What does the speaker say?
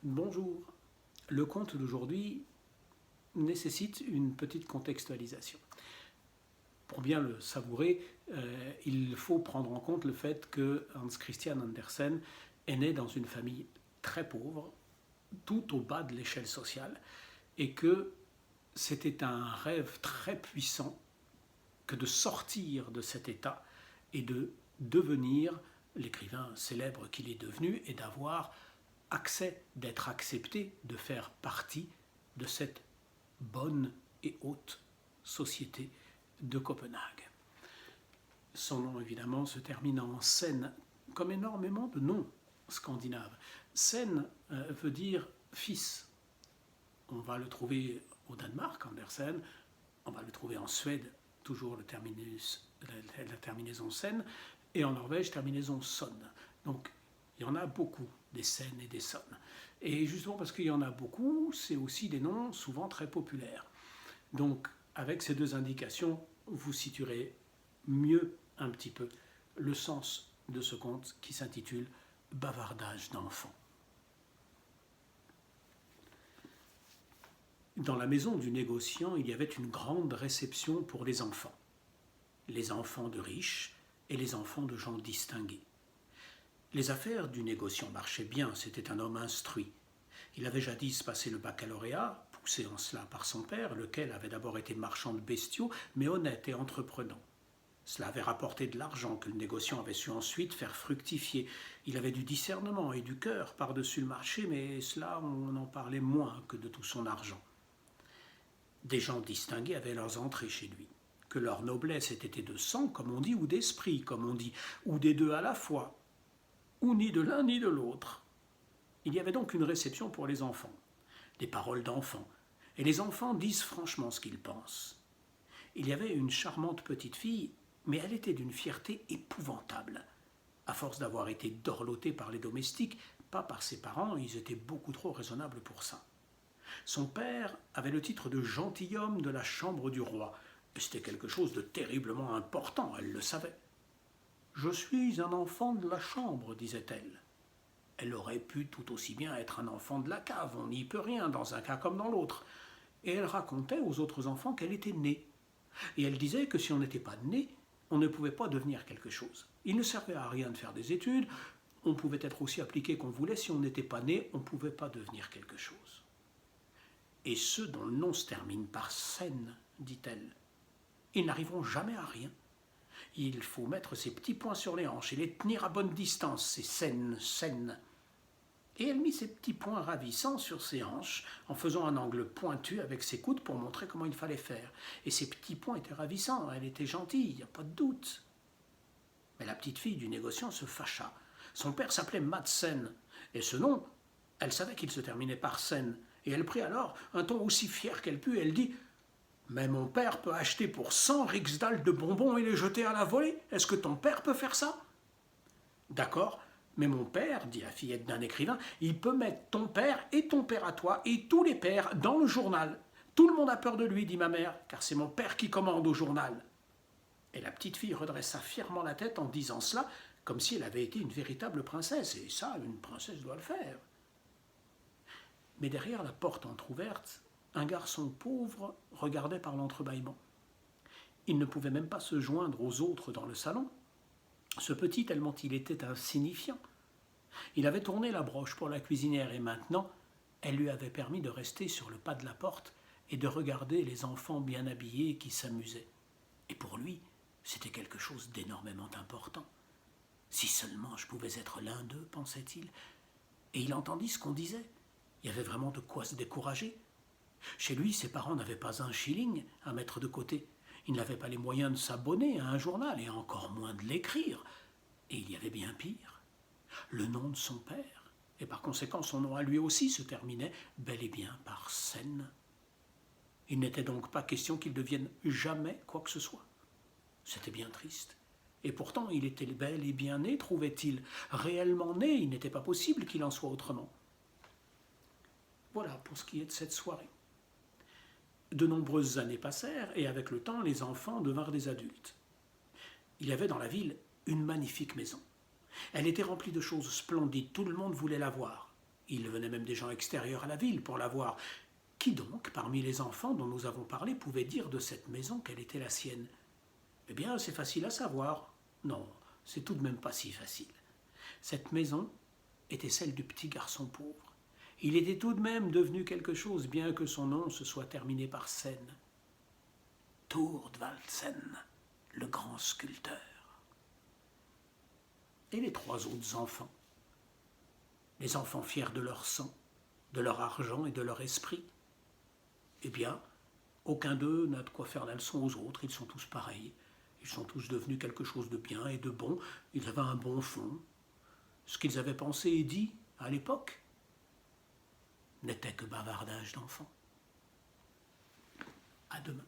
Bonjour. Le conte d'aujourd'hui nécessite une petite contextualisation. Pour bien le savourer, il faut prendre en compte le fait que Hans Christian Andersen est né dans une famille très pauvre, tout au bas de l'échelle sociale, et que c'était un rêve très puissant que de sortir de cet état et de devenir l'écrivain célèbre qu'il est devenu et d'avoir accès, d'être accepté, de faire partie de cette bonne et haute société de Copenhague. Son nom, évidemment, se termine en Sen, comme énormément de noms scandinaves. Sen veut dire fils. On va le trouver au Danemark, Andersen, on va le trouver en Suède, toujours la terminaison Sen, et en Norvège, terminaison Son. Donc, il y en a beaucoup, des Sen et des Son. Et justement parce qu'il y en a beaucoup, c'est aussi des noms souvent très populaires. Donc, avec ces deux indications, vous situerez mieux un petit peu le sens de ce conte qui s'intitule Bavardage d'enfants. Dans la maison du négociant, il y avait une grande réception pour les enfants de riches et les enfants de gens distingués. Les affaires du négociant marchaient bien, c'était un homme instruit. Il avait jadis passé le baccalauréat, poussé en cela par son père, lequel avait d'abord été marchand de bestiaux, mais honnête et entreprenant. Cela avait rapporté de l'argent que le négociant avait su ensuite faire fructifier. Il avait du discernement et du cœur par-dessus le marché, mais cela, on en parlait moins que de tout son argent. Des gens distingués avaient leurs entrées chez lui. Que leur noblesse ait été de sang, comme on dit, ou d'esprit, comme on dit, ou des deux à la fois, ou ni de l'un ni de l'autre. Il y avait donc une réception pour les enfants, des paroles d'enfants, et les enfants disent franchement ce qu'ils pensent. Il y avait une charmante petite fille, mais elle était d'une fierté épouvantable. À force d'avoir été dorlotée par les domestiques, pas par ses parents, ils étaient beaucoup trop raisonnables pour ça. Son père avait le titre de gentilhomme de la chambre du roi. C'était quelque chose de terriblement important, elle le savait. « Je suis un enfant de la chambre, disait-elle. Elle aurait pu tout aussi bien être un enfant de la cave, on n'y peut rien, dans un cas comme dans l'autre. Et elle racontait aux autres enfants qu'elle était née. Et elle disait que si on n'était pas né, on ne pouvait pas devenir quelque chose. Il ne servait à rien de faire des études, on pouvait être aussi appliqué qu'on voulait, si on n'était pas né, on ne pouvait pas devenir quelque chose. Et ceux dont le nom se termine par Sen, dit-elle, ils n'arriveront jamais à rien. Il faut mettre ses petits poings sur les hanches et les tenir à bonne distance, ces Sen, Sen. Et elle mit ses petits poings ravissants sur ses hanches, en faisant un angle pointu avec ses coudes pour montrer comment il fallait faire. Et ses petits poings étaient ravissants, elle était gentille, il n'y a pas de doute. Mais la petite fille du négociant se fâcha. Son père s'appelait Madsen, et ce nom, elle savait qu'il se terminait par Sen. Et elle prit alors un ton aussi fier qu'elle put, elle dit « Mais mon père peut acheter pour 100 riksdal de bonbons et les jeter à la volée. Est-ce que ton père peut faire ça ?»« D'accord, mais mon père, dit la fillette d'un écrivain, il peut mettre ton père à toi et tous les pères dans le journal. Tout le monde a peur de lui, dit ma mère, car c'est mon père qui commande au journal. » Et la petite fille redressa fièrement la tête en disant cela, comme si elle avait été une véritable princesse, et ça, une princesse doit le faire. Mais derrière la porte entr'ouverte, un garçon pauvre regardait par l'entrebâillement. Il ne pouvait même pas se joindre aux autres dans le salon. Ce petit, tellement il était insignifiant. Il avait tourné la broche pour la cuisinière et maintenant, elle lui avait permis de rester sur le pas de la porte et de regarder les enfants bien habillés qui s'amusaient. Et pour lui, c'était quelque chose d'énormément important. Si seulement je pouvais être l'un d'eux, pensait-il. Et il entendit ce qu'on disait. Il y avait vraiment de quoi se décourager. Chez lui, ses parents n'avaient pas un shilling à mettre de côté. Ils n'avaient pas les moyens de s'abonner à un journal et encore moins de l'écrire. Et il y avait bien pire. Le nom de son père, et par conséquent son nom à lui aussi, se terminait bel et bien par Sen. Il n'était donc pas question qu'il devienne jamais quoi que ce soit. C'était bien triste. Et pourtant, il était bel et bien né, trouvait-il. Réellement né, il n'était pas possible qu'il en soit autrement. Voilà pour ce qui est de cette soirée. De nombreuses années passèrent, et avec le temps, les enfants devinrent des adultes. Il y avait dans la ville une magnifique maison. Elle était remplie de choses splendides, tout le monde voulait la voir. Il venait même des gens extérieurs à la ville pour la voir. Qui donc, parmi les enfants dont nous avons parlé, pouvait dire de cette maison qu'elle était la sienne? Eh bien, c'est facile à savoir. Non, c'est tout de même pas si facile. Cette maison était celle du petit garçon pauvre. Il était tout de même devenu quelque chose, bien que son nom se soit terminé par Sen. Thorvaldsen, le grand sculpteur. Et les trois autres enfants, les enfants fiers de leur sang, de leur argent et de leur esprit, eh bien, aucun d'eux n'a de quoi faire la leçon aux autres, ils sont tous pareils, ils sont tous devenus quelque chose de bien et de bon, ils avaient un bon fond. Ce qu'ils avaient pensé et dit à l'époque n'était que bavardage d'enfants. À demain.